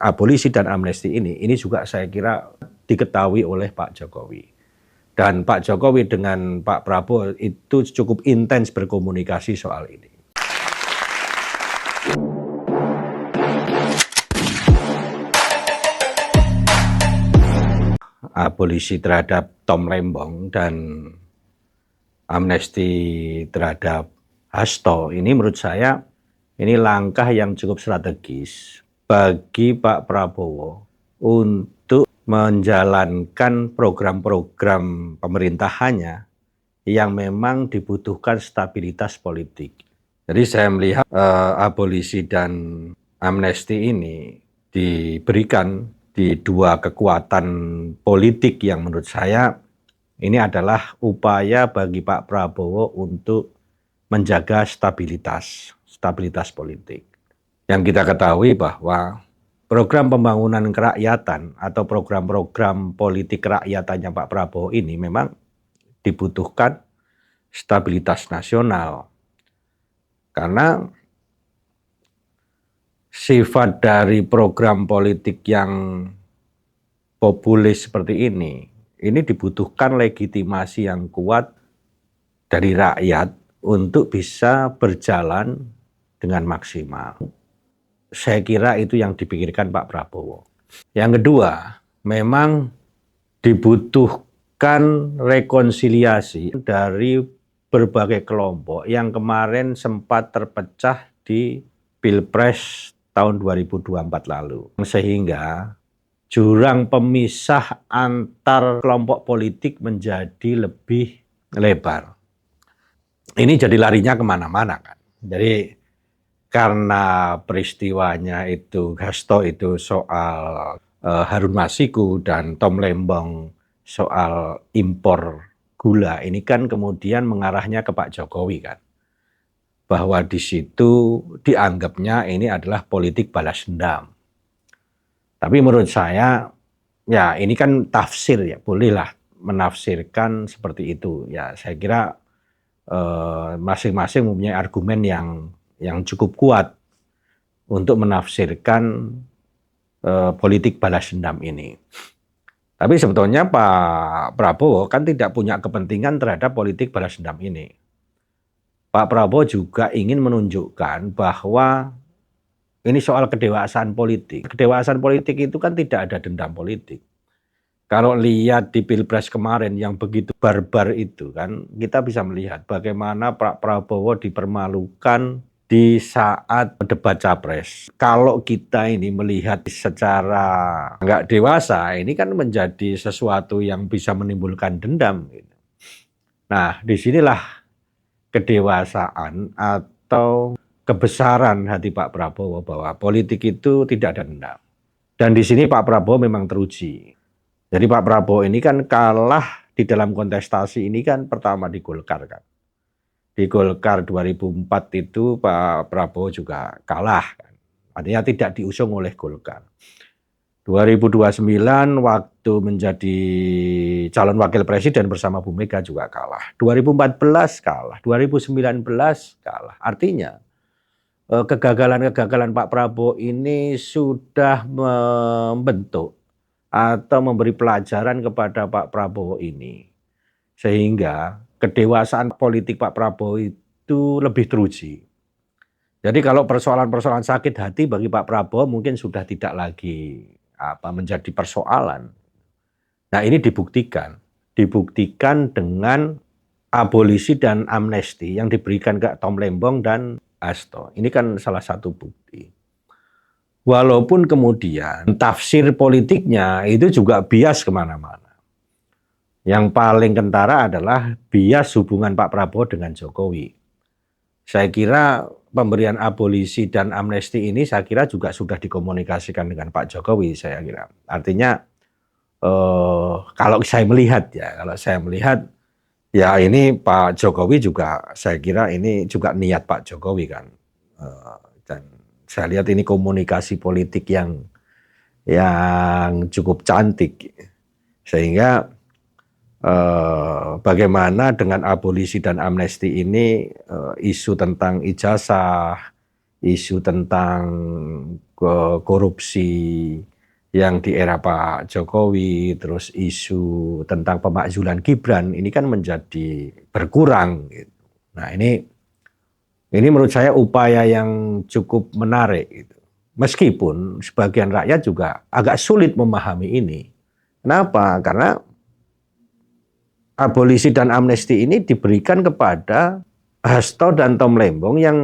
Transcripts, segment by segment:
abolisi dan amnesti ini juga saya kira diketahui oleh Pak Jokowi. Dan Pak Jokowi dengan Pak Prabowo itu cukup intens berkomunikasi soal ini. Abolisi terhadap Tom Lembong dan amnesti terhadap Hasto ini menurut saya ini langkah yang cukup strategis bagi Pak Prabowo untuk menjalankan program-program pemerintahannya yang memang dibutuhkan stabilitas politik. Jadi saya melihat abolisi dan amnesti ini diberikan di dua kekuatan politik yang menurut saya ini adalah upaya bagi Pak Prabowo untuk menjaga stabilitas politik. Yang kita ketahui bahwa program pembangunan kerakyatan atau program-program politik kerakyatannya Pak Prabowo ini memang dibutuhkan stabilitas nasional. Karena sifat dari program politik yang populis seperti ini dibutuhkan legitimasi yang kuat dari rakyat untuk bisa berjalan dengan maksimal. Saya kira itu yang dipikirkan Pak Prabowo. Yang kedua, memang dibutuhkan rekonsiliasi dari berbagai kelompok yang kemarin sempat terpecah di Pilpres tahun 2024 lalu. Sehingga jurang pemisah antar kelompok politik menjadi lebih lebar. Ini jadi larinya kemana-mana kan. Jadi karena peristiwanya itu Hasto itu soal Harun Masiku dan Tom Lembong soal impor gula, ini kan kemudian mengarahnya ke Pak Jokowi kan. Bahwa di situ dianggapnya ini adalah politik balas dendam. Tapi menurut saya ya ini kan tafsir ya, bolehlah menafsirkan seperti itu. Ya saya kira masing-masing mempunyai argumen yang cukup kuat untuk menafsirkan politik balas dendam ini. Tapi sebetulnya Pak Prabowo kan tidak punya kepentingan terhadap politik balas dendam ini. Pak Prabowo juga ingin menunjukkan bahwa ini soal kedewasaan politik. Kedewasaan politik itu kan tidak ada dendam politik. Kalau lihat di Pilpres kemarin yang begitu barbar itu kan, kita bisa melihat bagaimana Pak Prabowo dipermalukan di saat debat capres. Kalau kita ini melihat secara nggak dewasa, ini kan menjadi sesuatu yang bisa menimbulkan dendam. Nah, disinilah kedewasaan atau kebesaran hati Pak Prabowo bahwa politik itu tidak ada dendam. Dan di sini Pak Prabowo memang teruji. Jadi Pak Prabowo ini kan kalah di dalam kontestasi ini kan pertama di Golkar kan. Di Golkar 2004 itu Pak Prabowo juga kalah kan. Artinya tidak diusung oleh Golkar. 2029 waktu menjadi calon wakil presiden bersama Bu Mega juga kalah. 2014 kalah, 2019 kalah. Artinya kegagalan-kegagalan Pak Prabowo ini sudah membentuk atau memberi pelajaran kepada Pak Prabowo ini. Sehingga kedewasaan politik Pak Prabowo itu lebih teruji. Jadi kalau persoalan-persoalan sakit hati bagi Pak Prabowo mungkin sudah tidak lagi menjadi persoalan. Nah ini dibuktikan dengan abolisi dan amnesti yang diberikan ke Tom Lembong dan Hasto. Ini kan salah satu bukti. Walaupun kemudian tafsir politiknya itu juga bias kemana-mana. Yang paling kentara adalah bias hubungan Pak Prabowo dengan Jokowi. Saya kira pemberian abolisi dan amnesti ini saya kira juga sudah dikomunikasikan dengan Pak Jokowi saya kira. Artinya kalau saya melihat ya ini Pak Jokowi juga saya kira ini juga niat Pak Jokowi kan. Dan saya lihat ini komunikasi politik yang cukup cantik. Sehingga bagaimana dengan abolisi dan amnesti ini isu tentang ijazah, isu tentang korupsi yang di era Pak Jokowi, terus isu tentang pemakzulan Gibran, ini kan menjadi berkurang. Gitu. Nah ini menurut saya upaya yang cukup menarik. Gitu. Meskipun sebagian rakyat juga agak sulit memahami ini. Kenapa? Karena abolisi dan amnesti ini diberikan kepada Hasto dan Tom Lembong yang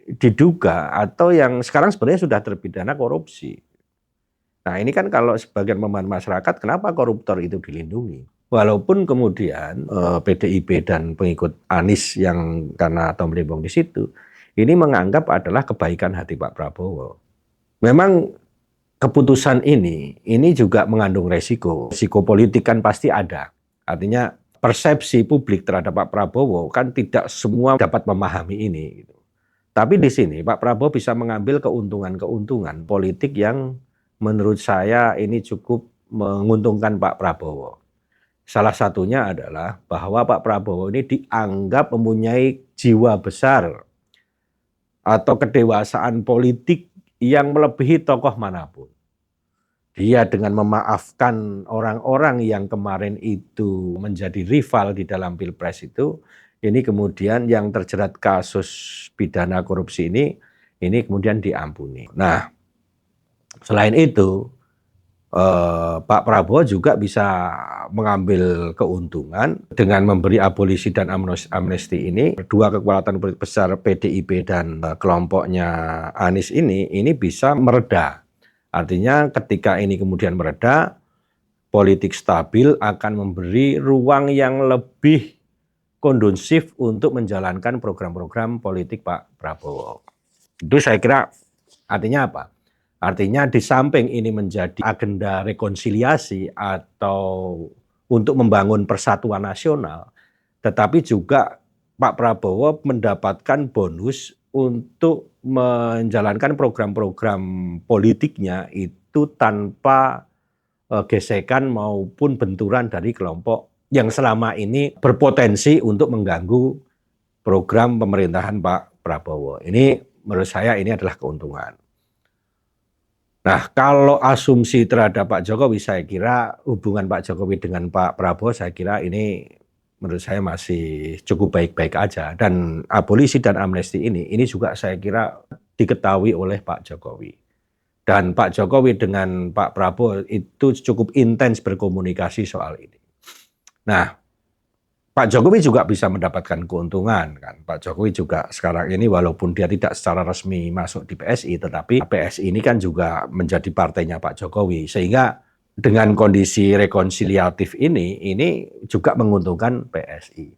diduga atau yang sekarang sebenarnya sudah terpidana korupsi. Nah ini kan kalau sebagian pemahaman masyarakat, kenapa koruptor itu dilindungi? Walaupun kemudian PDIP dan pengikut Anies yang karena Tom Lembong di situ, ini menganggap adalah kebaikan hati Pak Prabowo. Memang keputusan ini juga mengandung resiko. Resiko politik kan pasti ada. Artinya persepsi publik terhadap Pak Prabowo kan tidak semua dapat memahami ini. Tapi di sini Pak Prabowo bisa mengambil keuntungan-keuntungan politik yang menurut saya ini cukup menguntungkan Pak Prabowo. Salah satunya adalah bahwa Pak Prabowo ini dianggap mempunyai jiwa besar atau kedewasaan politik yang melebihi tokoh manapun. Dia dengan memaafkan orang-orang yang kemarin itu menjadi rival di dalam Pilpres itu, ini kemudian yang terjerat kasus pidana korupsi ini kemudian diampuni. Nah, selain itu, Pak Prabowo juga bisa mengambil keuntungan dengan memberi abolisi dan amnesti ini. Dua kekuatan politik besar PDIP dan kelompoknya Anies ini bisa mereda. Artinya ketika ini kemudian mereda, politik stabil akan memberi ruang yang lebih kondusif untuk menjalankan program-program politik Pak Prabowo. Itu saya kira artinya apa? Artinya di samping ini menjadi agenda rekonsiliasi atau untuk membangun persatuan nasional, tetapi juga Pak Prabowo mendapatkan bonus untuk menjalankan program-program politiknya itu tanpa gesekan maupun benturan dari kelompok yang selama ini berpotensi untuk mengganggu program pemerintahan Pak Prabowo. Ini menurut saya ini adalah keuntungan. Nah, kalau asumsi terhadap Pak Jokowi, saya kira hubungan Pak Jokowi dengan Pak Prabowo, saya kira ini menurut saya masih cukup baik-baik aja. Dan abolisi dan amnesti ini juga saya kira diketahui oleh Pak Jokowi. Dan Pak Jokowi dengan Pak Prabowo itu cukup intens berkomunikasi soal ini. Nah, Pak Jokowi juga bisa mendapatkan keuntungan kan. Pak Jokowi juga sekarang ini walaupun dia tidak secara resmi masuk di PSI, tetapi PSI ini kan juga menjadi partainya Pak Jokowi. Sehingga dengan kondisi rekonsiliatif ini juga menguntungkan PSI.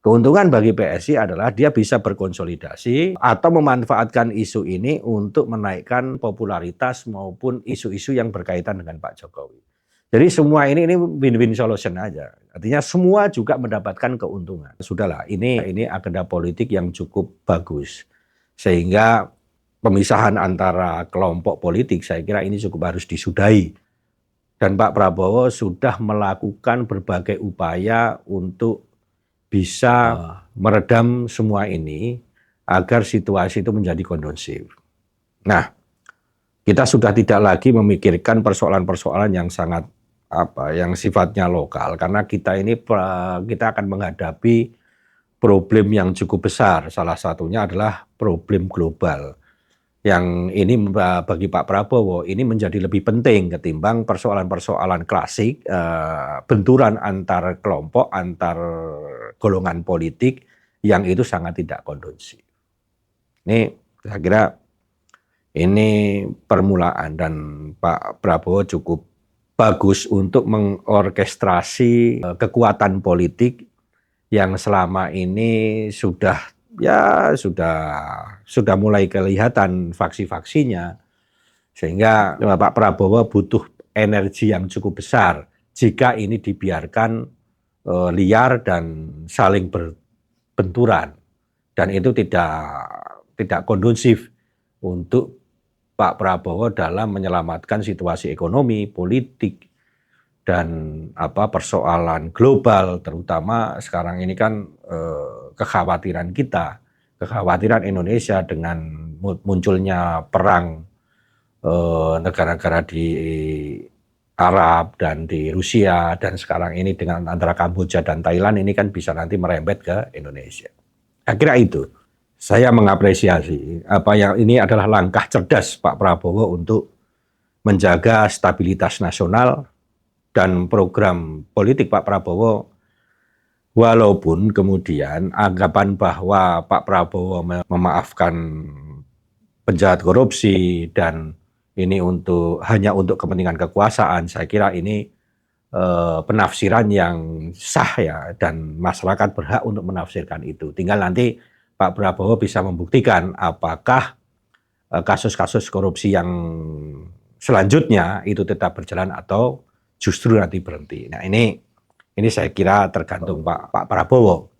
Keuntungan bagi PSI adalah dia bisa berkonsolidasi atau memanfaatkan isu ini untuk menaikkan popularitas maupun isu-isu yang berkaitan dengan Pak Jokowi. Jadi semua ini win-win solution aja. Artinya semua juga mendapatkan keuntungan. Sudahlah, ini agenda politik yang cukup bagus. Sehingga pemisahan antara kelompok politik saya kira ini cukup harus disudahi. Dan Pak Prabowo sudah melakukan berbagai upaya untuk bisa meredam semua ini agar situasi itu menjadi kondusif. Nah, kita sudah tidak lagi memikirkan persoalan-persoalan yang sangat yang sifatnya lokal, karena kita akan menghadapi problem yang cukup besar. Salah satunya adalah problem global. Yang ini bagi Pak Prabowo ini menjadi lebih penting ketimbang persoalan-persoalan klasik, benturan antar kelompok, antar golongan politik yang itu sangat tidak kondusif. Ini saya kira ini permulaan dan Pak Prabowo cukup bagus untuk mengorkestrasi kekuatan politik yang selama ini sudah mulai kelihatan faksi-faksinya, sehingga Pak Prabowo butuh energi yang cukup besar jika ini dibiarkan liar dan saling berbenturan, dan itu tidak kondusif untuk Pak Prabowo dalam menyelamatkan situasi ekonomi, politik, dan persoalan global, terutama sekarang ini kan kekhawatiran Indonesia dengan munculnya perang negara-negara di Arab dan di Rusia dan sekarang ini dengan antara Kamboja dan Thailand ini kan bisa nanti merembet ke Indonesia. Akhirnya itu saya mengapresiasi apa yang ini adalah langkah cerdas Pak Prabowo untuk menjaga stabilitas nasional dan program politik Pak Prabowo. Walaupun kemudian anggapan bahwa Pak Prabowo memaafkan penjahat korupsi dan ini hanya untuk kepentingan kekuasaan, saya kira ini penafsiran yang sah ya, dan masyarakat berhak untuk menafsirkan itu. Tinggal nanti Pak Prabowo bisa membuktikan apakah kasus-kasus korupsi yang selanjutnya itu tetap berjalan atau justru nanti berhenti. Nah ini saya kira tergantung Pak Prabowo.